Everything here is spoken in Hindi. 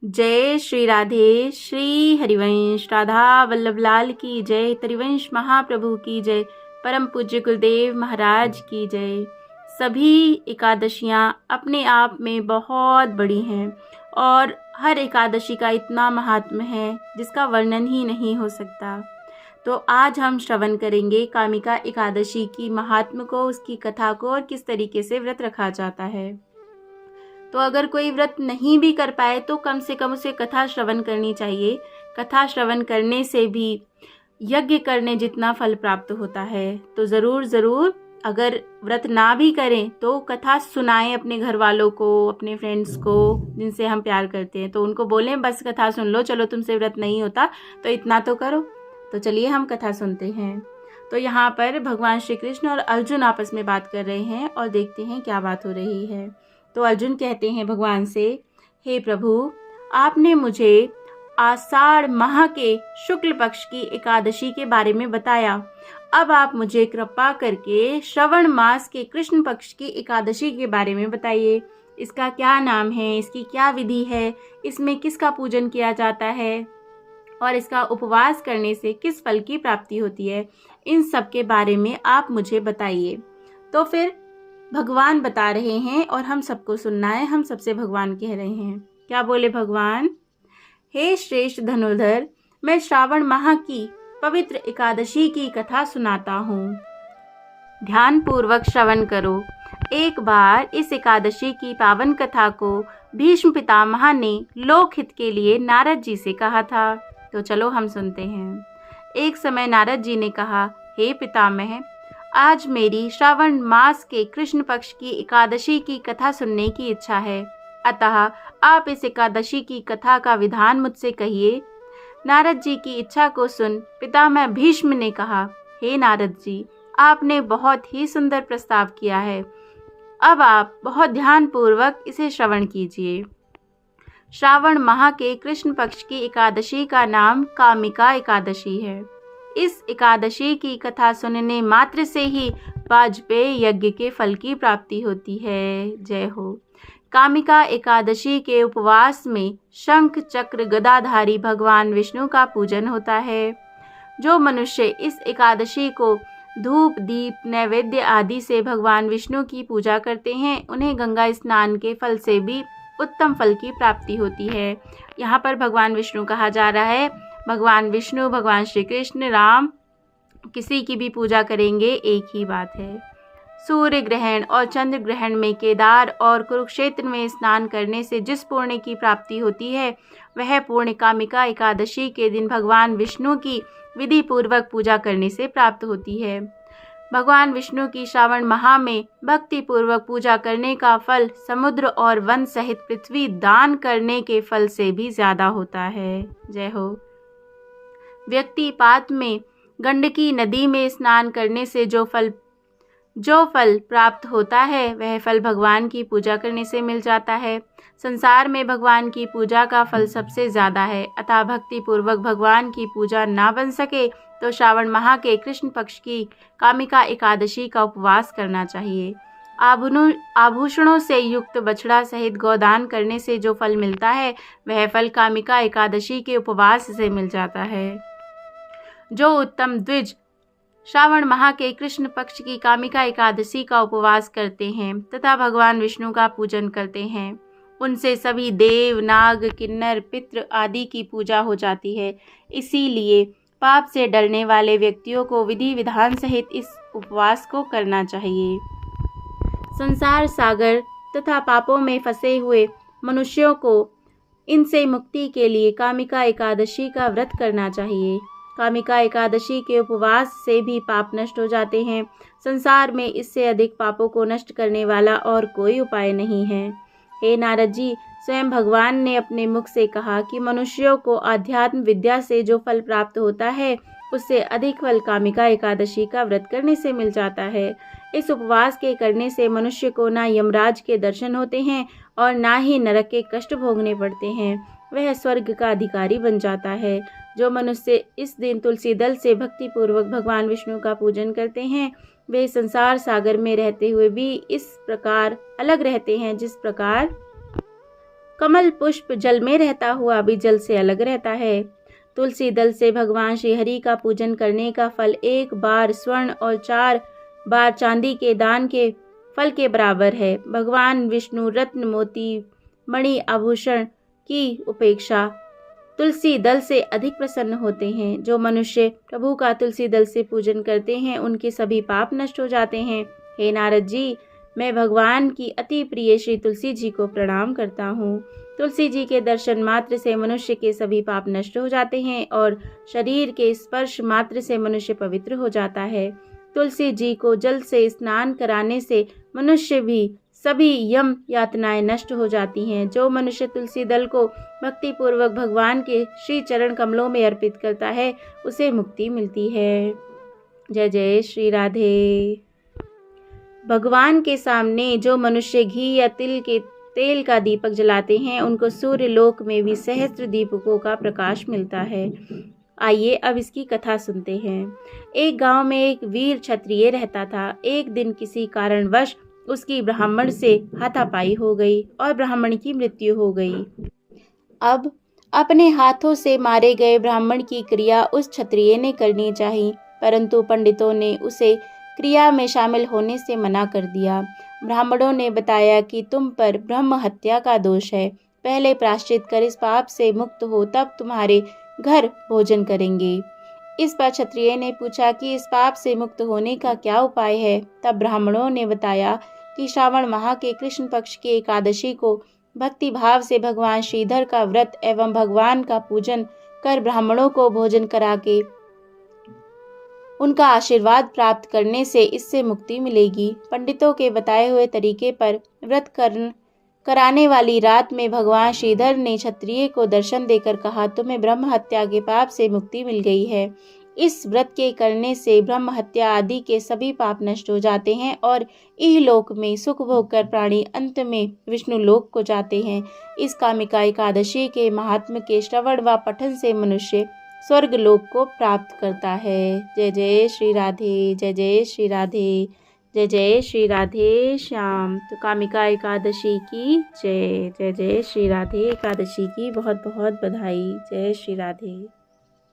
जय श्री राधे। श्री हरिवंश राधा वल्लभ लाल की जय। त्रिवंश महाप्रभु की जय। परम पूज्य गुरुदेव महाराज की जय। सभी एकादशियाँ अपने आप में बहुत बड़ी हैं और हर एकादशी का इतना महात्म्य है जिसका वर्णन ही नहीं हो सकता। तो आज हम श्रवण करेंगे कामिका एकादशी की महात्म्य को, उसकी कथा को और किस तरीके से व्रत रखा जाता है। तो अगर कोई व्रत नहीं भी कर पाए तो कम से कम उसे कथा श्रवण करनी चाहिए। कथा श्रवण करने से भी यज्ञ करने जितना फल प्राप्त होता है। तो ज़रूर अगर व्रत ना भी करें तो कथा सुनाएं अपने घर वालों को, अपने फ्रेंड्स को जिनसे हम प्यार करते हैं। तो उनको बोलें बस कथा सुन लो, चलो तुमसे व्रत नहीं होता तो इतना तो करो। तो चलिए हम कथा सुनते हैं। तो यहाँ पर भगवान श्री कृष्ण और अर्जुन आपस में बात कर रहे हैं और देखते हैं क्या बात हो रही है। तो अर्जुन कहते हैं भगवान से, हे प्रभु, आपने मुझे आषाढ़ माह के शुक्ल पक्ष की एकादशी के बारे में बताया। अब आप मुझे कृपा करके श्रवण मास के कृष्ण पक्ष की एकादशी के बारे में बताइए। इसका क्या नाम है, इसकी क्या विधि है, इसमें किसका पूजन किया जाता है और इसका उपवास करने से किस फल की प्राप्ति होती है। इन सब के बारे में आप मुझे बताइए। तो फिर भगवान बता रहे हैं और हम सबको सुनना है। हम सबसे भगवान कह रहे हैं। क्या बोले भगवान? हे श्रेष्ठ धनुर्धर, मैं श्रावण माह की पवित्र एकादशी की कथा सुनाता हूँ। ध्यान पूर्वक श्रवण करो। एक बार इस एकादशी की पावन कथा को भीष्म पितामह ने लोकहित के लिए नारद जी से कहा था। तो चलो हम सुनते हैं। एक समय नारद जी ने कहा, हे पितामह, आज मेरी श्रावण मास के कृष्ण पक्ष की एकादशी की कथा सुनने की इच्छा है, अतः आप इस एकादशी की कथा का विधान मुझसे कहिए। नारद जी की इच्छा को सुन पितामह भीष्म ने कहा, हे नारद जी, आपने बहुत ही सुंदर प्रस्ताव किया है। अब आप बहुत ध्यान पूर्वक इसे श्रवण कीजिए। श्रावण माह के कृष्ण पक्ष की एकादशी का नाम कामिका एकादशी है। इस एकादशी की कथा सुनने मात्र से ही वाजपेय यज्ञ के फल की प्राप्ति होती है। जय हो। कामिका एकादशी के उपवास में शंख चक्र गदाधारी भगवान विष्णु का पूजन होता है। जो मनुष्य इस एकादशी को धूप दीप नैवेद्य आदि से भगवान विष्णु की पूजा करते हैं, उन्हें गंगा स्नान के फल से भी उत्तम फल की प्राप्ति होती है। यहाँ पर भगवान विष्णु कहा जा रहा है। भगवान विष्णु, भगवान श्री कृष्ण, राम, किसी की भी पूजा करेंगे एक ही बात है। सूर्य ग्रहण और चंद्र ग्रहण में केदार और कुरुक्षेत्र में स्नान करने से जिस पुण्य की प्राप्ति होती है, वह पुण्य कामिका एकादशी के दिन भगवान विष्णु की विधि पूर्वक पूजा करने से प्राप्त होती है। भगवान विष्णु की श्रावण माह में भक्ति पूर्वक पूजा करने का फल समुद्र और वन सहित पृथ्वी दान करने के फल से भी ज्यादा होता है। जय हो। व्यक्ति पात में गंडकी नदी में स्नान करने से जो फल प्राप्त होता है, वह फल भगवान की पूजा करने से मिल जाता है। संसार में भगवान की पूजा का फल सबसे ज्यादा है, अतः भक्ति पूर्वक भगवान की पूजा ना बन सके तो श्रावण माह के कृष्ण पक्ष की कामिका एकादशी का उपवास करना चाहिए। आभूषणों से युक्त बछड़ा सहित गोदान करने से जो फल मिलता है, वह फल कामिका एकादशी के उपवास से मिल जाता है। जो उत्तम द्विज श्रावण माह के कृष्ण पक्ष की कामिका एकादशी का उपवास करते हैं तथा भगवान विष्णु का पूजन करते हैं, उनसे सभी देव, नाग, किन्नर, पितृ आदि की पूजा हो जाती है। इसीलिए पाप से डरने वाले व्यक्तियों को विधि विधान सहित इस उपवास को करना चाहिए। संसार सागर तथा पापों में फंसे हुए मनुष्यों को इनसे मुक्ति के लिए कामिका एकादशी का व्रत करना चाहिए। कामिका एकादशी के उपवास से भी पाप नष्ट हो जाते हैं। संसार में इससे अधिक पापों को नष्ट करने वाला और कोई उपाय नहीं है। हे नारद जी, स्वयं भगवान ने अपने मुख से कहा कि मनुष्यों को आध्यात्म विद्या से जो फल प्राप्त होता है, उससे अधिक फल कामिका एकादशी का व्रत करने से मिल जाता है। इस उपवास के करने से मनुष्य को ना यमराज के दर्शन होते हैं और ना ही नरक के कष्ट भोगने पड़ते हैं। वह स्वर्ग का अधिकारी बन जाता है। जो मनुष्य इस दिन तुलसी दल से भक्ति पूर्वक भगवान विष्णु का पूजन करते हैं, वे संसार सागर में रहते हुए भी इस प्रकार अलग रहते हैं जिस प्रकार कमल पुष्प जल में रहता हुआ भी जल से अलग रहता है। तुलसी दल से भगवान श्री हरि का पूजन करने का फल 1 बार स्वर्ण और 4 बार चांदी के दान के फल के बराबर है। भगवान विष्णु रत्न मोती मणि आभूषण की उपेक्षा तुलसी दल से अधिक प्रसन्न होते हैं। जो मनुष्य प्रभु का तुलसी दल से पूजन करते हैं उनके सभी पाप नष्ट हो जाते हैं। हे नारद जी, मैं भगवान की अति प्रिय श्री तुलसी जी को प्रणाम करता हूँ। तुलसी जी के दर्शन मात्र से मनुष्य के सभी पाप नष्ट हो जाते हैं और शरीर के स्पर्श मात्र से मनुष्य पवित्र हो जाता है। तुलसी जी को जल से स्नान कराने से मनुष्य भी सभी यम यातनाएं नष्ट हो जाती हैं। जो मनुष्य तुलसी दल को भक्ति पूर्वक भगवान के श्री चरण कमलों में अर्पित करता है उसे मुक्ति मिलती है। जय जय श्री राधे। भगवान के सामने जो मनुष्य घी या तिल के तेल का दीपक जलाते हैं उनको सूर्य लोक में भी सहस्त्र दीपकों का प्रकाश मिलता है। आइए अब इसकी कथा सुनते हैं। एक गांव में एक वीर क्षत्रिय रहता था। एक दिन किसी कारणवश उसकी ब्राह्मण से हाथापाई हो गई और ब्राह्मण की मृत्यु हो गई। अब अपने हाथों से मारे गए ब्राह्मण की क्रिया उस क्षत्रिय ने करनी चाहिए, परंतु पंडितों ने उसे क्रिया में शामिल होने से मना कर दिया। ब्राह्मणों ने बताया कि तुम पर ब्रह्म हत्या का दोष है, पहले प्रायश्चित कर इस पाप से मुक्त हो, तब तुम्हारे घर भोजन करेंगे। इस पर क्षत्रिय ने पूछा कि इस पाप से मुक्त होने का क्या उपाय है। तब ब्राह्मणों ने बताया कि श्रावण माह के कृष्ण पक्ष की एकादशी को भक्ति भाव से भगवान श्रीधर का व्रत एवं भगवान का पूजन कर ब्राह्मणों को भोजन करा के उनका आशीर्वाद प्राप्त करने से इससे मुक्ति मिलेगी। पंडितों के बताए हुए तरीके पर व्रत कराने वाली रात में भगवान श्रीधर ने क्षत्रिय को दर्शन देकर कहा, तुम्हें ब्रह्म हत्या के पाप से मुक्ति मिल गई है। इस व्रत के करने से ब्रह्म हत्या आदि के सभी पाप नष्ट हो जाते हैं और इहलोक में सुख भोग कर प्राणी अंत में विष्णु लोक को जाते हैं। इस कामिका एकादशी के महात्म के श्रवण व पठन से मनुष्य स्वर्ग लोक को प्राप्त करता है। जय जय श्री राधे, जय जय श्री राधे, जय जय श्री राधे श्याम। तो कामिका एकादशी की जय। जय जय श्री राधे एकादशी की बहुत बहुत बधाई। जय श्री राधे।